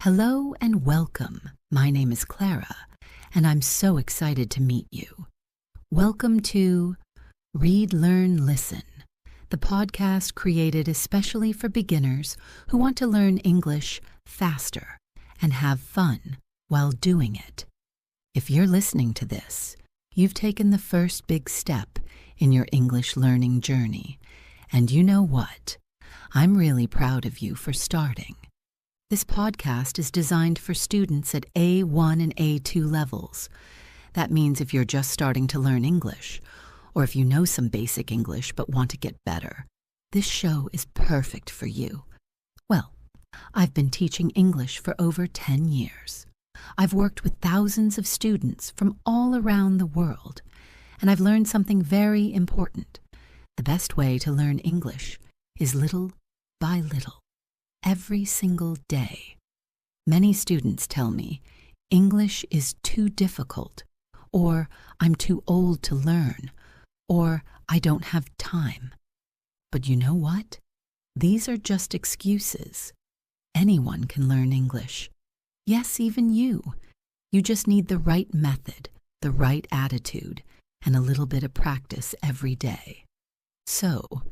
Hello and welcome. My name is Clara, and I'm so excited to meet you. Welcome to Read, Learn, Listen, the podcast created especially for beginners who want to learn English faster and have fun while doing it. If you're listening to this, you've taken the first big step in your English learning journey, and you know what? I'm really proud of you for starting. This podcast is designed for students at A1 and A2 levels. That means if you're just starting to learn English, or if you know some basic English but want to get better, this show is perfect for you. Well, I've been teaching English for over 10 years. I've worked with thousands of students from all around the world, and I've learned something very important. The best way to learn English is little by little. Every single day. Many students tell me English is too difficult, or I'm too old to learn, or I don't have time. But you know what? These are just excuses. Anyone can learn English. Yes, even you. You just need the right method, the right attitude, and a little bit of practice every day. So,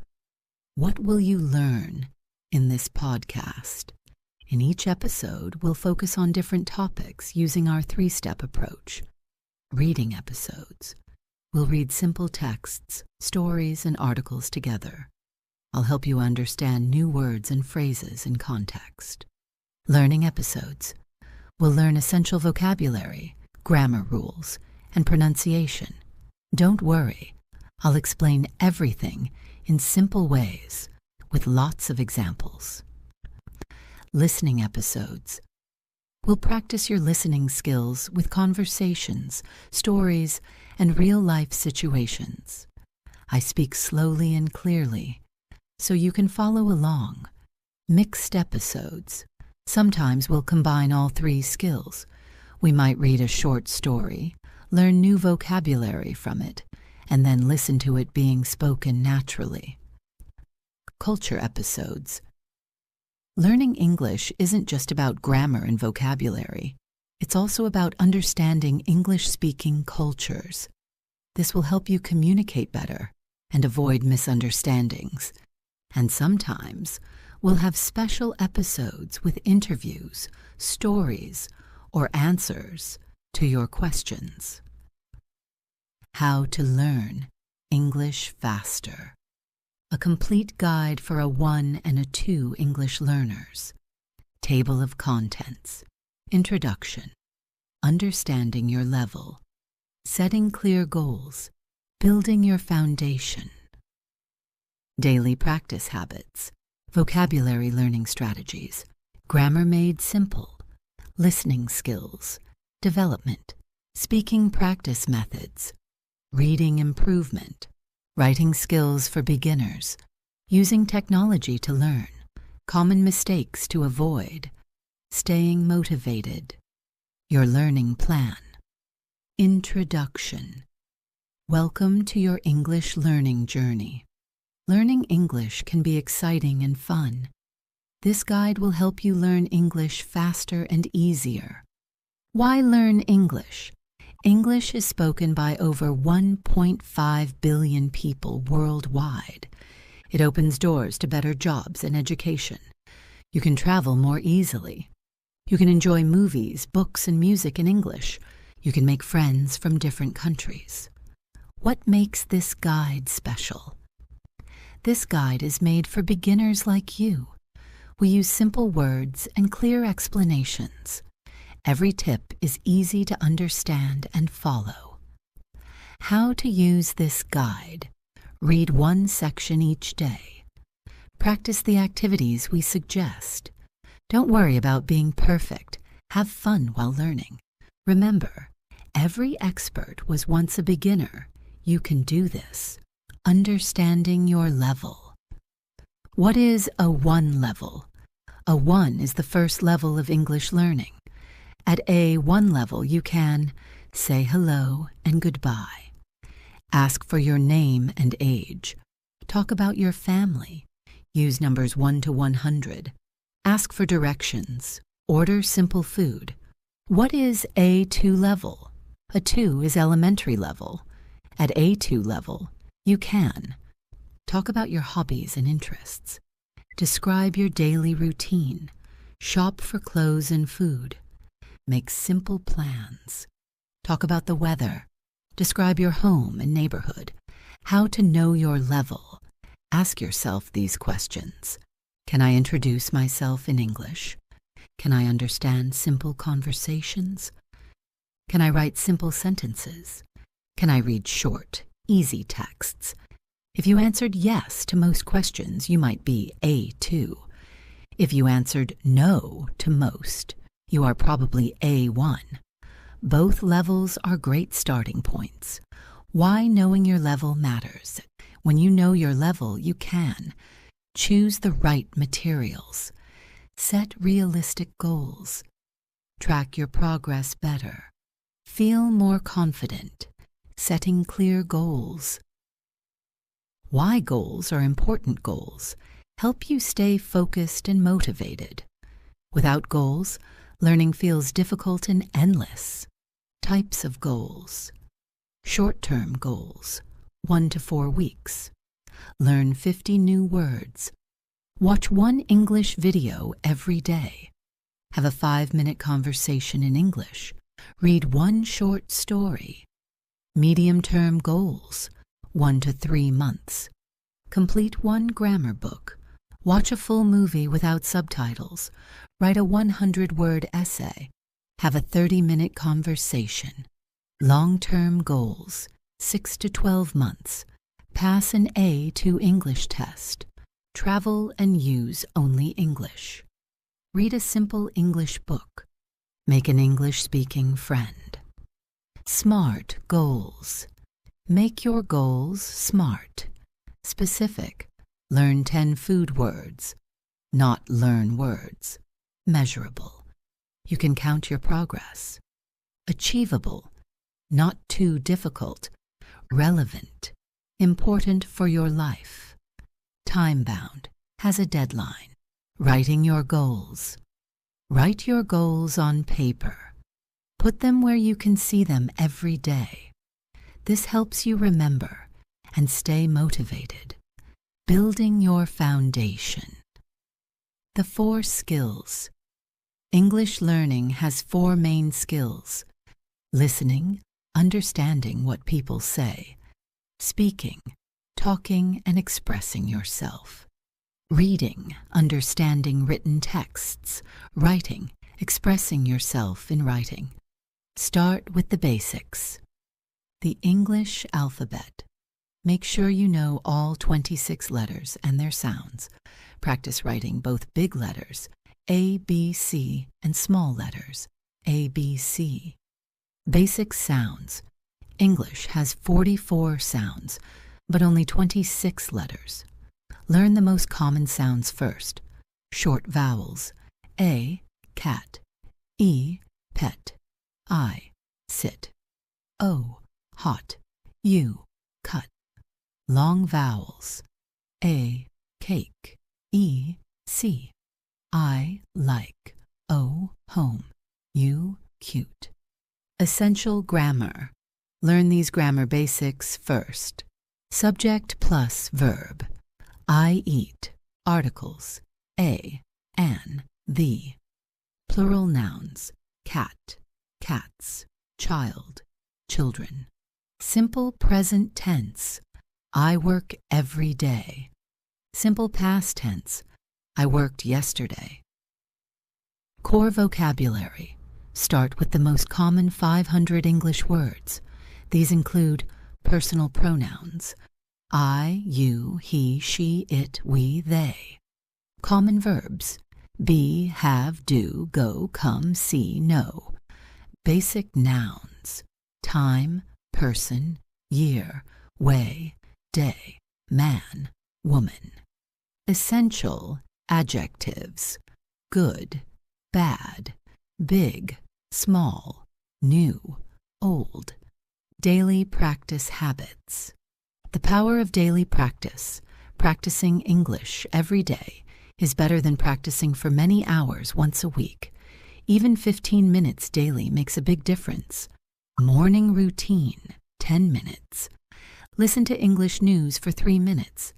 what will you learn in this podcast? In each episode, we'll focus on different topics using our three-step approach. Reading episodes. We'll read simple texts, stories, and articles together. I'll help you understand new words and phrases in context. Learning episodes. We'll learn essential vocabulary, grammar rules, and pronunciation. Don't worry, I'll explain everything in simple ways with lots of examples. Listening episodes. We'll practice your listening skills with conversations, stories, and real-life situations. I speak slowly and clearly, so you can follow along. Mixed episodes. Sometimes we'll combine all three skills. We might read a short story, learn new vocabulary from it, and then listen to it being spoken naturally. Culture episodes. Learning English isn't just about grammar and vocabulary. It's also about understanding English-speaking cultures. This will help you communicate better and avoid misunderstandings. And sometimes we'll have special episodes with interviews, stories, or answers to your questions. How to learn English faster. A complete guide for A1 and A2 English learners. Table of contents. Introduction. Understanding your level. Setting clear goals. Building your foundation. Daily practice habits. Vocabulary learning strategies. Grammar made simple. Listening skills. Development. Speaking practice methods. Reading improvement. Writing skills for beginners. Using technology to learn. Common mistakes to avoid. Staying motivated. Your learning plan. Introduction. Welcome to your English learning journey. Learning English can be exciting and fun. This guide will help you learn English faster and easier. Why learn English? English is spoken by over 1.5 billion people worldwide. It opens doors to better jobs and education. You can travel more easily. You can enjoy movies, books, and music in English. You can make friends from different countries. What makes this guide special? This guide is made for beginners like you. We use simple words and clear explanations. Every tip is easy to understand and follow. How to use this guide. Read one section each day. Practice the activities we suggest. Don't worry about being perfect. Have fun while learning. Remember, every expert was once a beginner. You can do this. Understanding your level. What is A1 level? A1 is the first level of English learning. At A1 level, you can say hello and goodbye. Ask for your name and age. Talk about your family. Use numbers 1 to 100. Ask for directions. Order simple food. What is A2 level? A 2 is elementary level. At A2 level, you can talk about your hobbies and interests. Describe your daily routine. Shop for clothes and food. Make simple plans. Talk about the weather. Describe your home and neighborhood. How to know your level. Ask yourself these questions. Can I introduce myself in English? Can I understand simple conversations? Can I write simple sentences? Can I read short, easy texts? If you answered yes to most questions, you might be A2. If you answered no to most, you are probably A1. Both levels are great starting points. Why knowing your level matters. When you know your level, you can choose the right materials, set realistic goals, track your progress better, feel more confident, setting clear goals. Why goals are important goals help you stay focused and motivated. Without goals, learning feels difficult and endless. Types of goals. Short-term goals, 1 to 4 weeks. Learn 50 new words. Watch 1 English video every day. Have a 5-minute conversation in English. Read 1 short story. Medium-term goals, 1 to 3 months. Complete 1 grammar book. Watch a full movie without subtitles. Write a 100-word essay. Have a 30-minute conversation. Long-term goals, 6 to 12 months. Pass an A2 English test. Travel and use only English. Read a simple English book. Make an English-speaking friend. SMART goals. Make your goals smart. Specific. Learn 10 food words. Not learn words. Measurable. You can count your progress. Achievable. Not too difficult. Relevant. Important for your life. Time-bound. Has a deadline. Writing your goals. Write your goals on paper. Put them where you can see them every day. This helps you remember and stay motivated. Building your foundation. The 4 skills. English learning has 4 main skills. Listening, understanding what people say. Speaking, talking and expressing yourself. Reading, understanding written texts. Writing, expressing yourself in writing. Start with the basics. The English alphabet. Make sure you know all 26 letters and their sounds. Practice writing both big letters, A, B, C, and small letters, A, B, C. Basic sounds. English has 44 sounds, but only 26 letters. Learn the most common sounds first. Short vowels. A, cat. E, pet. I, sit. O, hot. U, cut. Long vowels. A, cake. E, see. I, like. O, home. U, cute. Essential grammar. Learn these grammar basics first. Subject plus verb. I eat. Articles. A, an, the. Plural nouns. Cat, cats. Child, children. Simple present tense. I work every day. Simple past tense. I worked yesterday. Core vocabulary. Start with the most common 500 English words. These include personal pronouns. I, you, he, she, it, we, they. Common verbs. Be, have, do, go, come, see, know. Basic nouns. Time, person, year, way, day, man, woman. Essential adjectives. Good, bad, big, small, new, old. Daily practice habits. The power of daily practice. Practicing English every day is better than practicing for many hours once a week. Even 15 minutes daily makes a big difference. Morning routine, 10 minutes. Listen to English news for 3 minutes.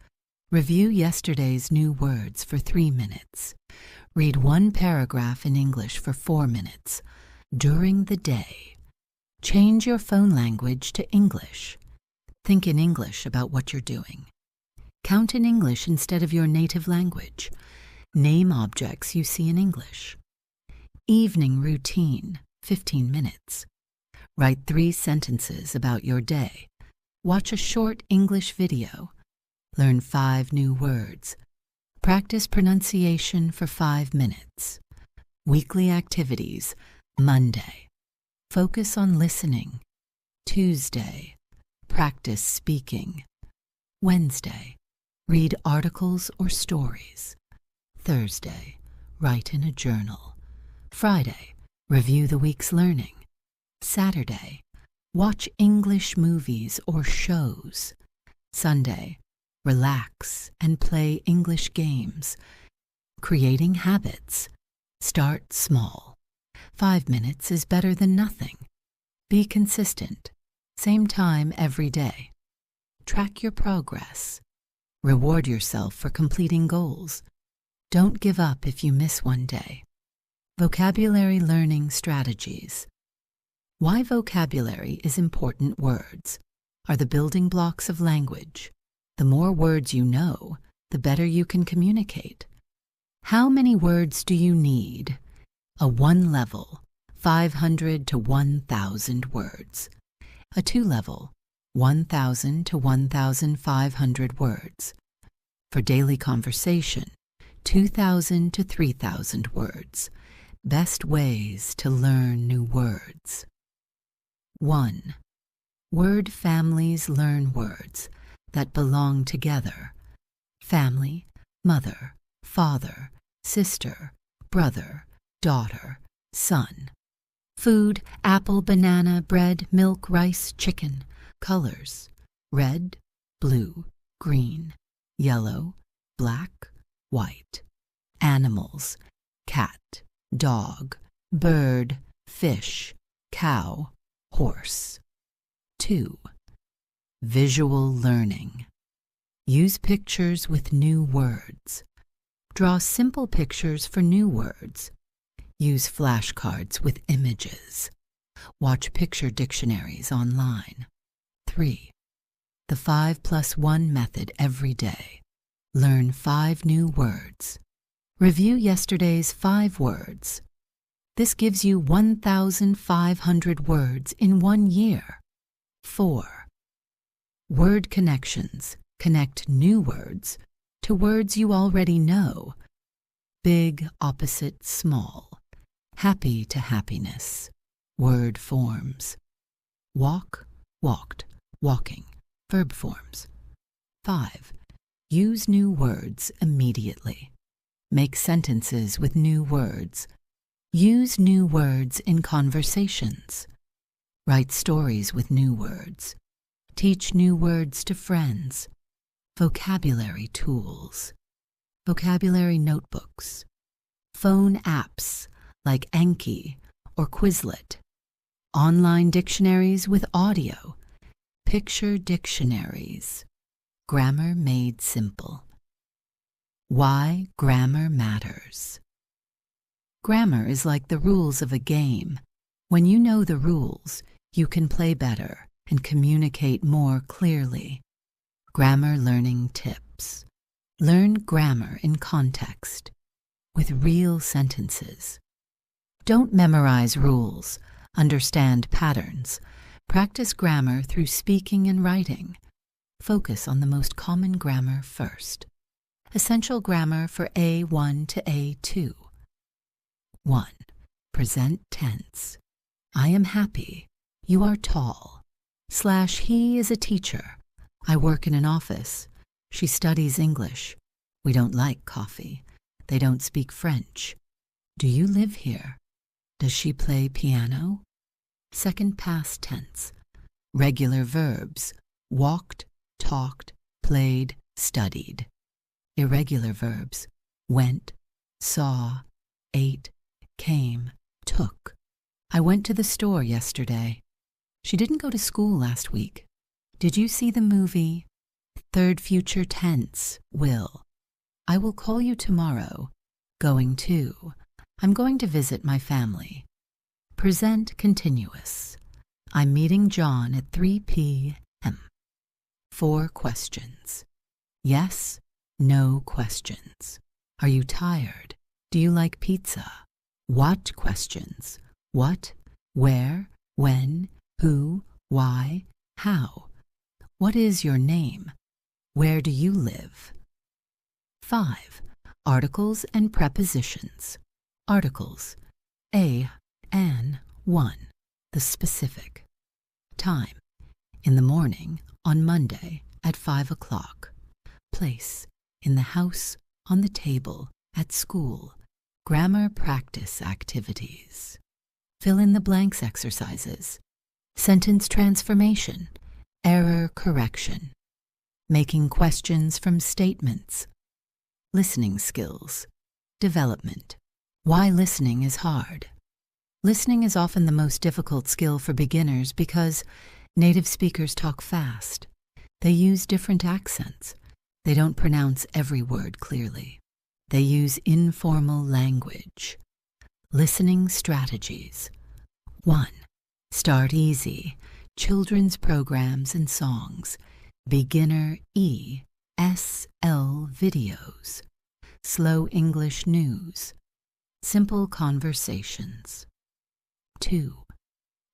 Review yesterday's new words for 3 minutes. Read one paragraph in English for 4 minutes. During the day, change your phone language to English. Think in English about what you're doing. Count in English instead of your native language. Name objects you see in English. Evening routine, 15 minutes. Write 3 sentences about your day. Watch a short English video. Learn 5 new words. Practice pronunciation for 5 minutes. Weekly activities. Monday, focus on listening. Tuesday, practice speaking. Wednesday, read articles or stories. Thursday, write in a journal. Friday, review the week's learning. Saturday, watch English movies or shows. Sunday, relax and play English games. Creating habits. Start small. 5 minutes is better than nothing. Be consistent. Same time every day. Track your progress. Reward yourself for completing goals. Don't give up if you miss one day. Vocabulary learning strategies. Why vocabulary is important words are the building blocks of language. The more words you know, the better you can communicate. How many words do you need? A 1 level, 500 to 1,000 words. A 2 level, 1,000 to 1,500 words. For daily conversation, 2,000 to 3,000 words. Best ways to learn new words. 1. Word families learn words that belong together. Family, mother, father, sister, brother, daughter, son. Food, apple, banana, bread, milk, rice, chicken. Colors, red, blue, green, yellow, black, white. Animals, cat, dog, bird, fish, cow, horse. 2. Visual learning. Use pictures with new words. Draw simple pictures for new words. Use flashcards with images. Watch picture dictionaries online. 3. The 5+1 method every day. Learn 5 new words. Review yesterday's 5 words. This gives you 1,500 words in 1 year. 4. Word connections. Connect new words to words you already know. Big opposite small. Happy to happiness. Word forms. Walk, walked, walking. Verb forms. 5. Use new words immediately. Make sentences with new words. Use new words in conversations. Write stories with new words. Teach new words to friends. Vocabulary tools. Vocabulary notebooks. Phone apps like Anki or Quizlet. Online dictionaries with audio. Picture dictionaries. Grammar made simple. Why grammar matters. Grammar is like the rules of a game. When you know the rules, you can play better and communicate more clearly. Grammar learning tips. Learn grammar in context, with real sentences. Don't memorize rules. Understand patterns. Practice grammar through speaking and writing. Focus on the most common grammar first. Essential grammar for A1 to A2. 1. Present tense. I am happy. You are tall. / he is a teacher. I work in an office. She studies English. We don't like coffee. They don't speak French. Do you live here? Does she play piano? Second past tense. Regular verbs. Walked, talked, played, studied. Irregular verbs. Went, saw, ate, came, Took. I went to the store yesterday. She didn't go to school last week. Did you see the movie? Third future tense, will. I will call you tomorrow. Going to. I'm going to visit my family. Present continuous. I'm meeting John at 3 p.m. 4 questions. Yes, no questions. Are you tired? Do you like pizza? What questions? What, where, when, who, why, how? What is your name? Where do you live? 5. Articles and prepositions. Articles. A, an, one. The specific. Time. In the morning, on Monday, at 5 o'clock. Place. In the house, on the table, at school. Grammar practice activities. Fill in the blanks exercises. Sentence transformation. Error correction. Making questions from statements. Listening skills. Development. Why listening is hard. Listening is often the most difficult skill for beginners because native speakers talk fast. They use different accents. They don't pronounce every word clearly. They use informal language. Listening strategies. 1. Start easy. Children's programs and songs. Beginner ESL videos. Slow English news. Simple conversations. 2.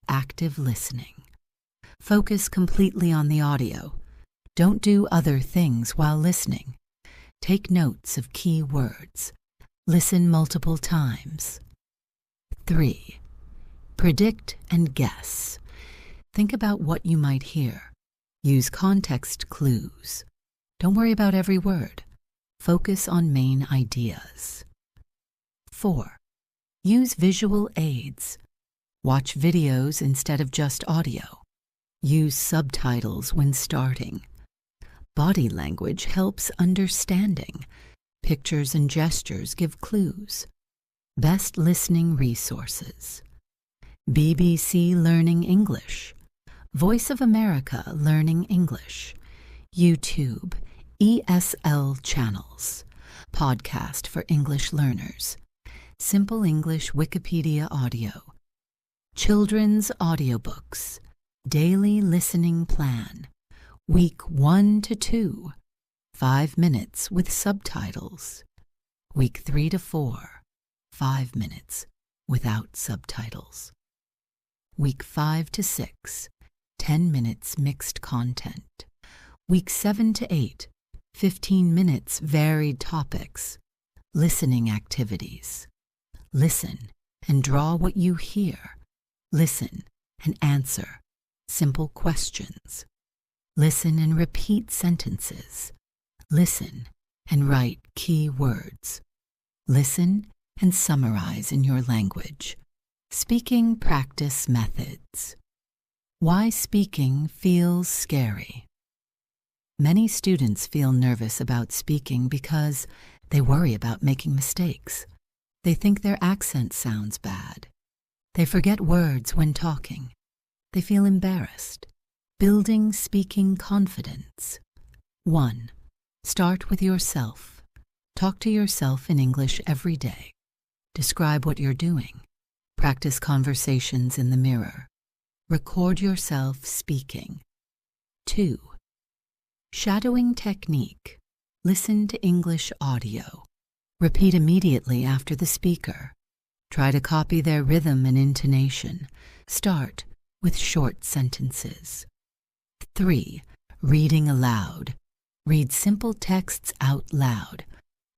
Active listening. Focus completely on the audio. Don't do other things while listening. Take notes of key words. Listen multiple times. 3. Predict and guess. Think about what you might hear. Use context clues. Don't worry about every word. Focus on main ideas. 4. Use visual aids. Watch videos instead of just audio. Use subtitles when starting. Body language helps understanding. Pictures and gestures give clues. Best listening resources. BBC Learning English. Voice of America Learning English. YouTube, ESL channels. Podcast for English learners. Simple English Wikipedia audio. Children's audiobooks. Daily listening plan. Week 1 to 2. 5 minutes with subtitles. Week 3 to 4. 5 minutes without subtitles. Week 5 to 6. 10 minutes mixed content. Week 7 to 8. 15 minutes varied topics. Listening activities. Listen and draw what you hear. Listen and answer simple questions. Listen and repeat sentences. Listen and write key words. Listen and summarize in your language. Speaking practice methods. Why speaking feels scary. Many students feel nervous about speaking because they worry about making mistakes. They think their accent sounds bad. They forget words when talking. They feel embarrassed. Building speaking confidence. 1. Start with yourself. Talk to yourself in English every day. Describe what you're doing. Practice conversations in the mirror. Record yourself speaking. 2. Shadowing technique. Listen to English audio. Repeat immediately after the speaker. Try to copy their rhythm and intonation. Start with short sentences. 3. Reading aloud. Read simple texts out loud.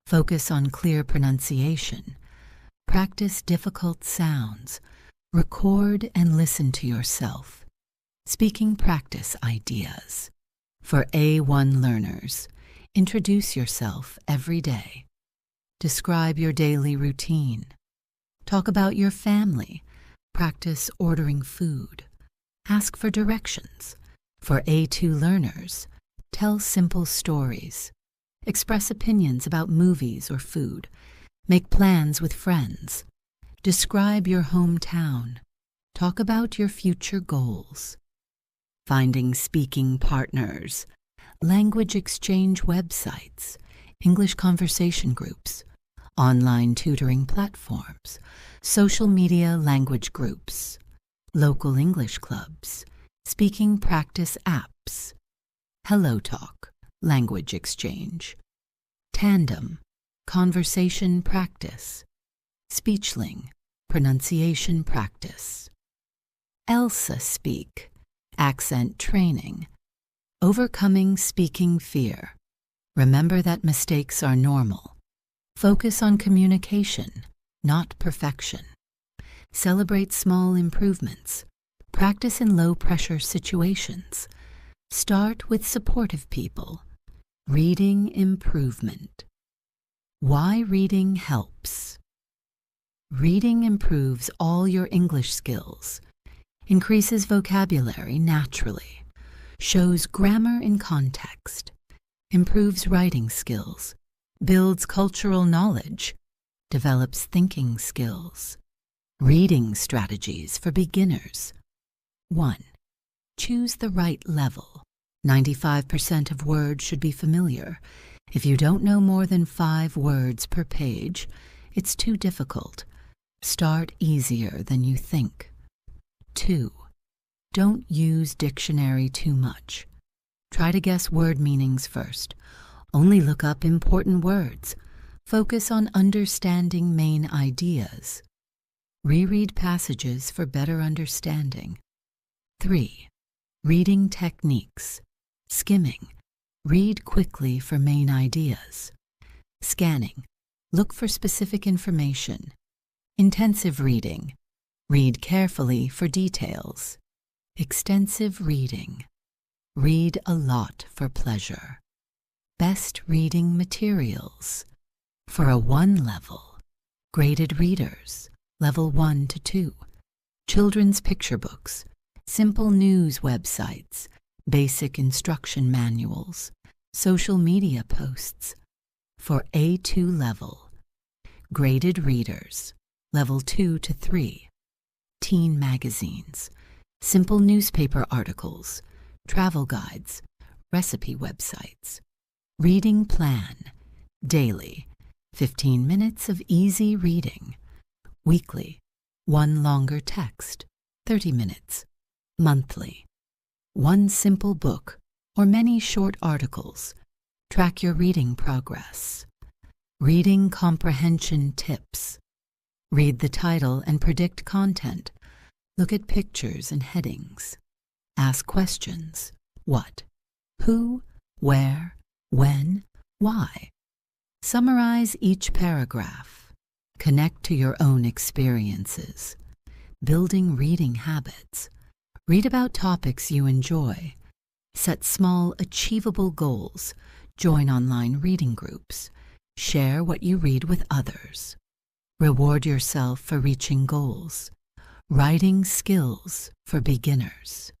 Focus on clear pronunciation. Practice difficult sounds. Record and listen to yourself. Speaking practice ideas. For A1 learners, introduce yourself every day. Describe your daily routine. Talk about your family. Practice ordering food. Ask for directions. For A2 learners, tell simple stories. Express opinions about movies or food. Make plans with friends. Describe your hometown. Talk about your future goals. Finding speaking partners. Language exchange websites. English conversation groups. Online tutoring platforms. Social media language groups. Local English clubs. Speaking practice apps. Hello Talk. Language exchange. Tandem. Conversation practice. Speechling. Pronunciation practice. Elsa Speak. Accent training. Overcoming speaking fear. Remember that mistakes are normal. Focus on communication, not perfection. Celebrate small improvements. Practice in low-pressure situations. Start with supportive people. Reading improvement. Why reading helps. Reading improves all your English skills, increases vocabulary naturally, shows grammar in context, improves writing skills, builds cultural knowledge, develops thinking skills. Reading strategies for beginners. 1. Choose the right level. 95% of words should be familiar. If you don't know more than 5 words per page, it's too difficult. Start easier than you think. 2. Don't use dictionary too much. Try to guess word meanings first. Only look up important words. Focus on understanding main ideas. Reread passages for better understanding. 3. Reading techniques. Skimming. Read quickly for main ideas. Scanning. Look for specific information. Intensive reading. Read carefully for details. Extensive reading. Read a lot for pleasure. Best reading materials. For a 1 level. Graded readers. Level 1 to 2. Children's picture books. Simple news websites. Basic instruction manuals. Social media posts. For A2 level. Graded readers. Level 2 to 3. Teen magazines. Simple newspaper articles. Travel guides. Recipe websites. Reading plan. Daily. 15 minutes of easy reading. Weekly. 1 longer text. 30 minutes. Monthly. 1 simple book or many short articles. Track your reading progress. Reading comprehension tips. Read the title and predict content. Look at pictures and headings. Ask questions. What? Who? Where? When? Why? Summarize each paragraph. Connect to your own experiences. Building reading habits. Read about topics you enjoy. Set small, achievable goals. Join online reading groups. Share what you read with others. Reward yourself for reaching goals. Writing skills for beginners.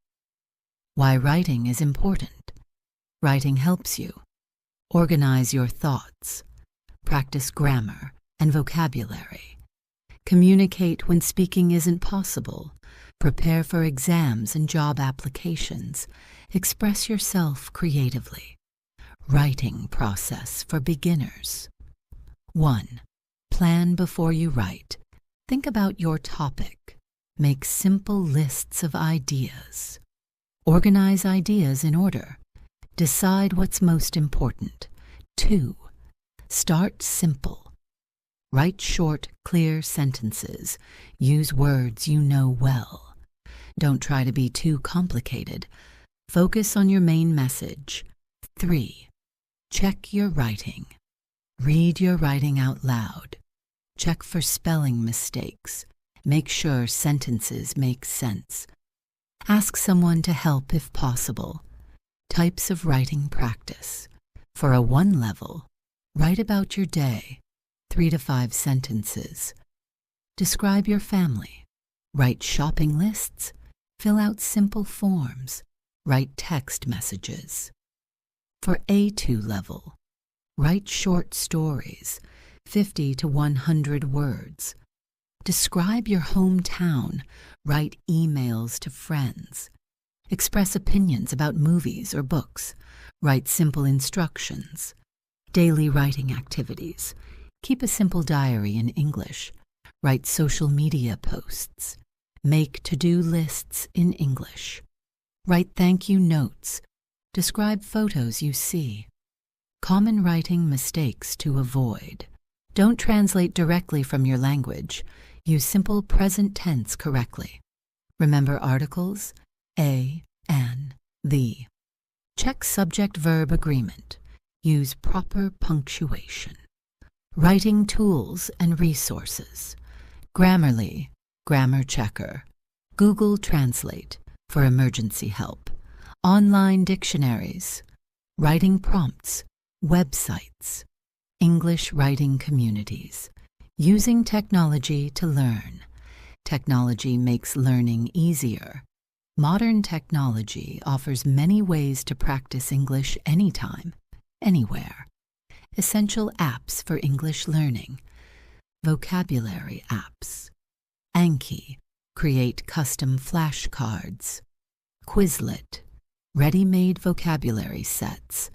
Why writing is important. Writing helps you. Organize your thoughts. Practice grammar and vocabulary. Communicate when speaking isn't possible. Prepare for exams and job applications. Express yourself creatively. Writing process for beginners. 1. Plan before you write. Think about your topic. Make simple lists of ideas. Organize ideas in order. Decide what's most important. 2. Start simple. Write short, clear sentences. Use words you know well. Don't try to be too complicated. Focus on your main message. 3. Check your writing. Read your writing out loud. Check for spelling mistakes. Make sure sentences make sense. Ask someone to help if possible. Types of writing practice. For a 1 level, write about your day, 3 to 5 sentences. Describe your family. Write shopping lists. Fill out simple forms. Write text messages. For A2 level, write short stories, 50 to 100 words. Describe your hometown. Write emails to friends. Express opinions about movies or books. Write simple instructions. Daily writing activities. Keep a simple diary in English. Write social media posts. Make to-do lists in English. Write thank you notes. Describe photos you see. Common writing mistakes to avoid. Don't translate directly from your language. Use simple present tense correctly. Remember articles, a, an, the. Check subject-verb agreement. Use proper punctuation. Writing tools and resources. Grammarly, Grammar Checker. Google Translate for emergency help. Online dictionaries. Writing prompts. Websites. English writing communities. Using technology to learn. Technology makes learning easier. Modern technology offers many ways to practice English anytime, anywhere. Essential apps for English learning. Vocabulary apps. Anki, create custom flashcards. Quizlet, ready-made vocabulary sets.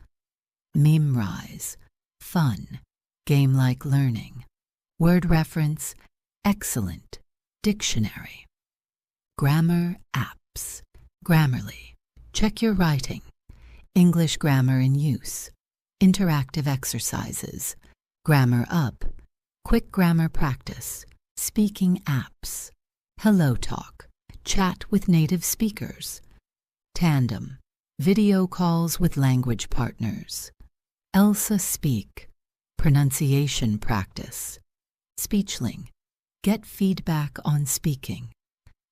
Memrise, fun, game-like learning. Word reference, excellent, dictionary. Grammar apps. Grammarly, check your writing. English grammar in use. Interactive exercises. Grammar Up, quick grammar practice. Speaking apps. Hello Talk, chat with native speakers. Tandem, video calls with language partners. Elsa Speak, pronunciation practice. Speechling, get feedback on speaking.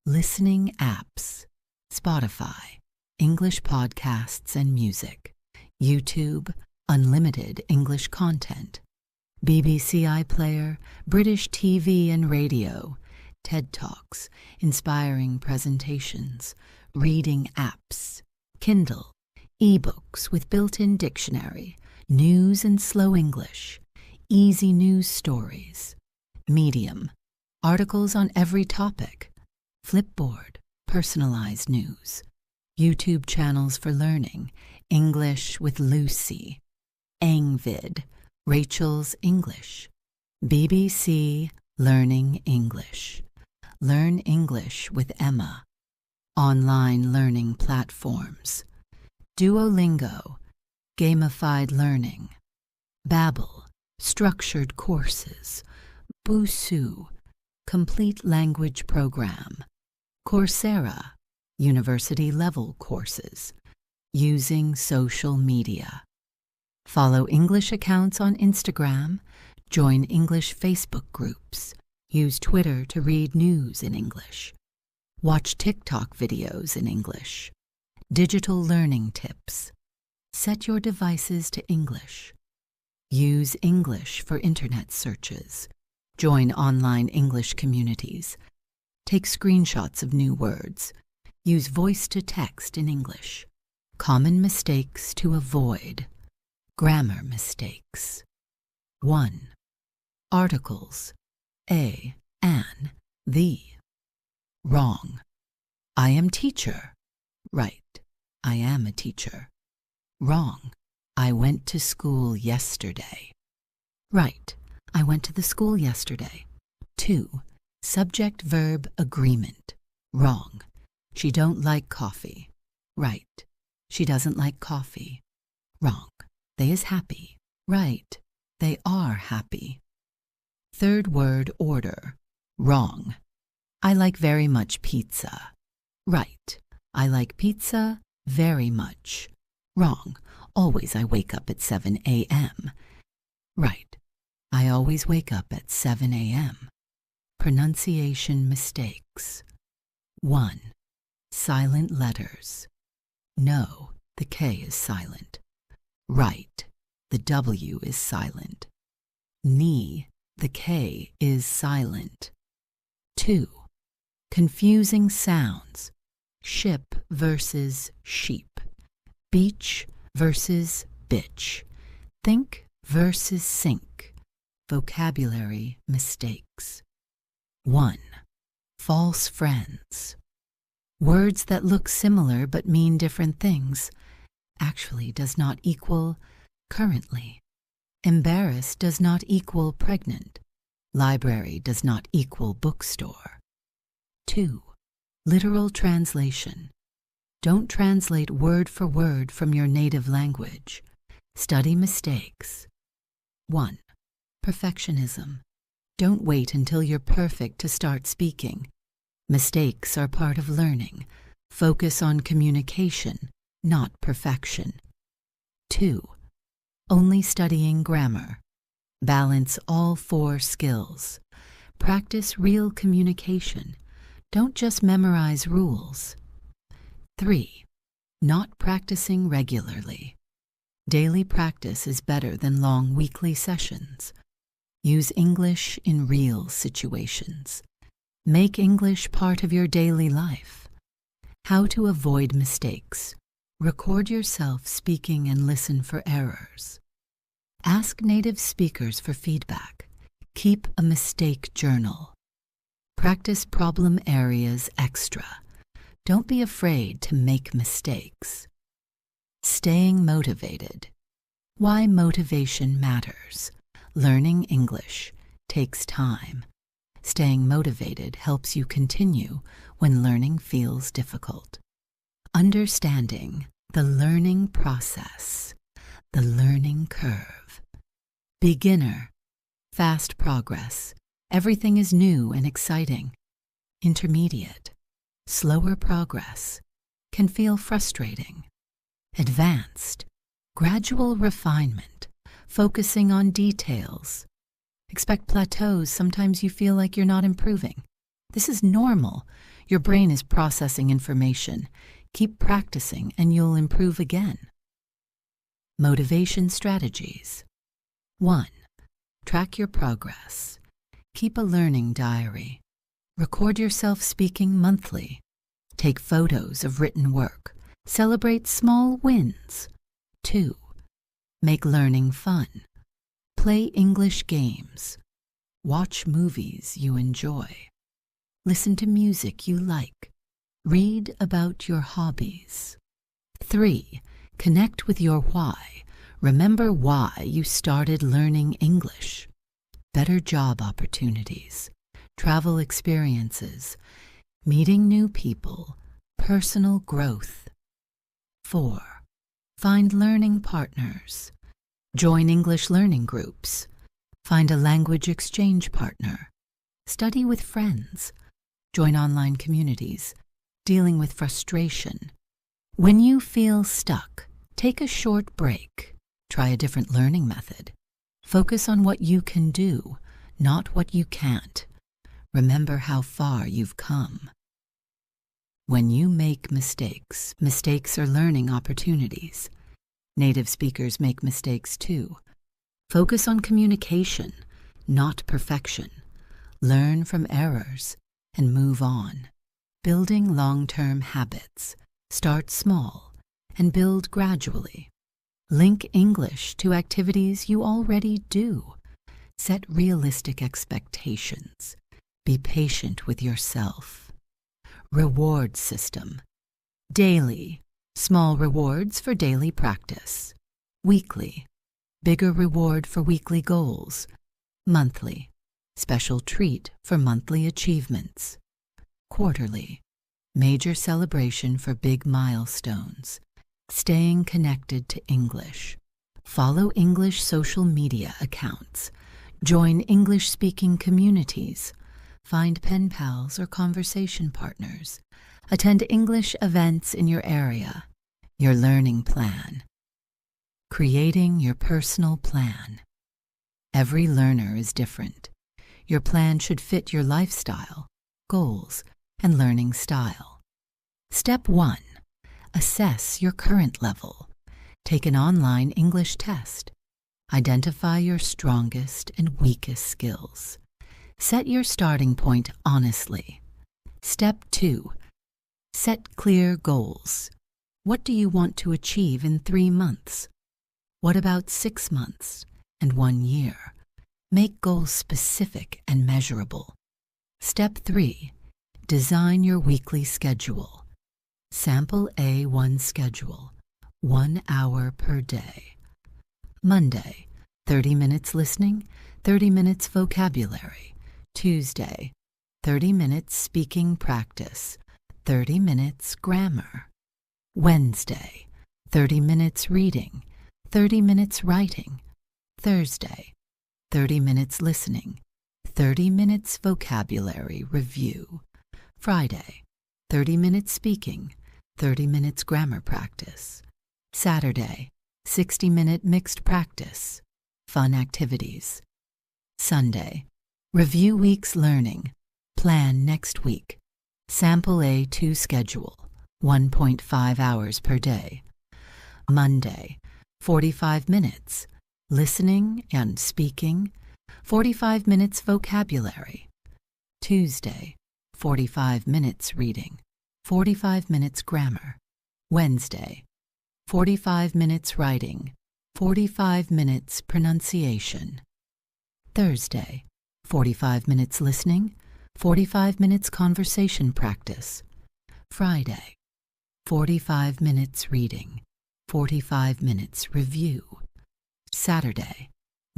Listening apps. Spotify, English podcasts and music. YouTube, unlimited English content. BBC iPlayer, British TV and radio. TED Talks, inspiring presentations. Reading apps. Kindle, ebooks with built-in dictionary. News and slow English. Easy news stories. Medium, articles on every topic. Flipboard, personalized news. YouTube channels for learning. English with Lucy. Angvid, Rachel's English. BBC, Learning English. Learn English with Emma. Online learning platforms. Duolingo, gamified learning. Babbel, structured courses. Busuu, complete language program. Coursera, university-level courses. Using social media. Follow English accounts on Instagram. Join English Facebook groups. Use Twitter to read news in English. Watch TikTok videos in English. Digital learning tips. Set your devices to English. Use English for internet searches. Join online English communities. Take screenshots of new words. Use voice-to-text in English. Common mistakes to avoid. Grammar mistakes. 1. Articles. A, an, the. Wrong. I am teacher. Right. I am a teacher. Wrong. I went to school yesterday. Right. I went to the school yesterday. 2. Subject-verb agreement. Wrong. She don't like coffee. Right. She doesn't like coffee. Wrong. They is happy. Right. They are happy. 3rd word order. Wrong. I like very much pizza. Right. I like pizza very much. Wrong. Always I wake up at 7 a.m. Right. I always wake up at 7 a.m. Pronunciation mistakes. 1. Silent letters. No, the K is silent. Right, the W is silent. Knee, the K is silent. 2. Confusing sounds. Ship versus sheep. Beach versus bitch. Think versus sink. Vocabulary mistakes. 1. False friends. Words that look similar but mean different things. Actually does not equal currently. Embarrassed does not equal pregnant. Library does not equal bookstore. 2. Literal translation. Don't translate word for word from your native language. Study mistakes. 1. Perfectionism. Don't wait until you're perfect to start speaking. Mistakes are part of learning. Focus on communication, not perfection. 2. Only studying grammar. Balance all 4 skills. Practice real communication. Don't just memorize rules. 3. Not practicing regularly. Daily practice is better than long weekly sessions. Use English in real situations. Make English part of your daily life. How to avoid mistakes. Record yourself speaking and listen for errors. Ask native speakers for feedback. Keep a mistake journal. Practice problem areas extra. Don't be afraid to make mistakes. Staying motivated. Why motivation matters. Learning English takes time. Staying motivated helps you continue when learning feels difficult. Understanding the learning process, the learning curve. Beginner, fast progress. Everything is new and exciting. Intermediate, slower progress. Can feel frustrating. Advanced, gradual refinement. Focusing on details. Expect plateaus. Sometimes you feel like you're not improving. This is normal. Your brain is processing information. Keep practicing and you'll improve again. Motivation strategies. 1. Track your progress. Keep a learning diary. Record yourself speaking monthly. Take photos of written work. Celebrate small wins. 2. Make learning fun. Play English games. Watch movies you enjoy. Listen to music you like. Read about your hobbies. 3. Connect with your why. Remember why you started learning English. Better job opportunities, travel experiences, meeting new people, personal growth. 4. Find learning partners. Join English learning groups. Find a language exchange partner. Study with friends. Join online communities. Dealing with frustration. When you feel stuck, take a short break. Try a different learning method. Focus on what you can do, not what you can't. Remember how far you've come. When you make mistakes, mistakes are learning opportunities. Native speakers make mistakes too. Focus on communication, not perfection. Learn from errors and move on. Building long-term habits. Start small and build gradually. Link English to activities you already do. Set realistic expectations. Be patient with yourself. Reward system. Daily. Small rewards for daily practice. Weekly. Bigger reward for weekly goals. Monthly. Special treat for monthly achievements. Quarterly. Major celebration for big milestones. Staying connected to English. Follow English social media accounts. Join English-speaking communities. Find pen pals or conversation partners. Attend English events in your area. Your learning plan. Creating your personal plan. Every learner is different. Your plan should fit your lifestyle, goals, and learning style. Step 1. Assess your current level. Take an online English test. Identify your strongest and weakest skills. Set your starting point honestly. Step 2. Set clear goals. What do you want to achieve in 3 months? What about 6 months and 1 year? Make goals specific and measurable. Step 3. Design your weekly schedule. Sample A1 schedule, 1 hour per day. Monday, 30 minutes listening, 30 minutes vocabulary. Tuesday, 30 minutes speaking practice, 30 minutes grammar. Wednesday, 30 minutes reading, 30 minutes writing. Thursday, 30 minutes listening, 30 minutes vocabulary review. Friday, 30 minutes speaking, 30 minutes grammar practice. Saturday, 60-minute mixed practice, fun activities. Sunday, review week's learning, plan next week. Sample A2 schedule, 1.5 hours per day. Monday, 45 minutes, listening and speaking, 45 minutes vocabulary. Tuesday, 45 minutes reading, 45 minutes grammar. Wednesday, 45 minutes writing, 45 minutes pronunciation. Thursday, 45 minutes listening, 45 minutes conversation practice. Friday, 45 minutes reading, 45 minutes review. Saturday,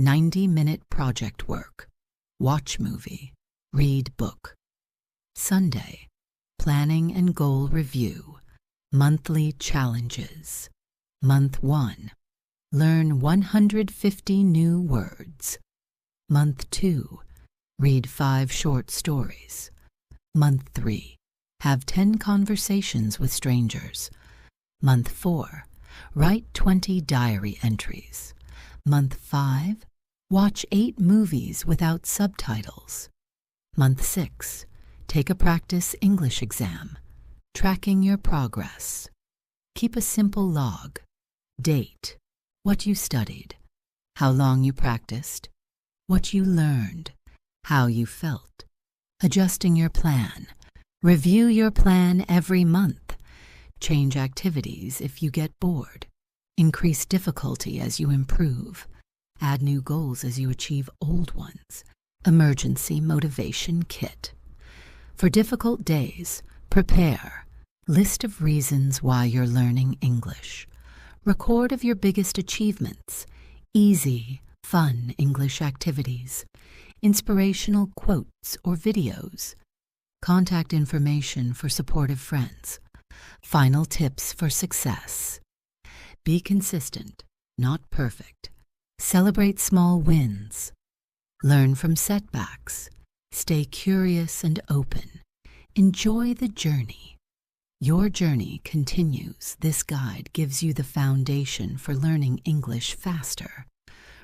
90-minute project work, watch movie, read book. Sunday, planning and goal review, monthly challenges. Month 1, learn 150 new words. Month 2, read 5 short stories. Month 3, have 10 conversations with strangers. Month 4, write 20 diary entries. Month 5, watch 8 movies without subtitles. Month 6, take a practice English exam, tracking your progress. Keep a simple log. Date, what you studied, how long you practiced, what you learned, how you felt. Adjusting your plan. Review your plan every month. Change activities if you get bored. Increase difficulty as you improve. Add new goals as you achieve old ones. Emergency motivation kit. For difficult days, prepare. List of reasons why you're learning English. Record of your biggest achievements. Easy, fun English activities. Inspirational quotes or videos. Contact information for supportive friends. Final tips for success. Be consistent, not perfect. Celebrate small wins. Learn from setbacks. Stay curious and open. Enjoy the journey. Your journey continues. This guide gives you the foundation for learning English faster.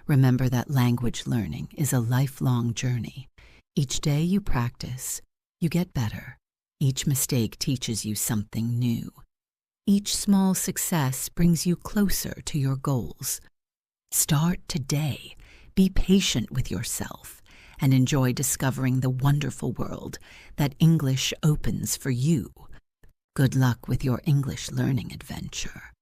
Remember that language learning is a lifelong journey. Each day you practice, you get better. Each mistake teaches you something new. Each small success brings you closer to your goals. Start today. Be patient with yourself and enjoy discovering the wonderful world that English opens for you. Good luck with your English learning adventure.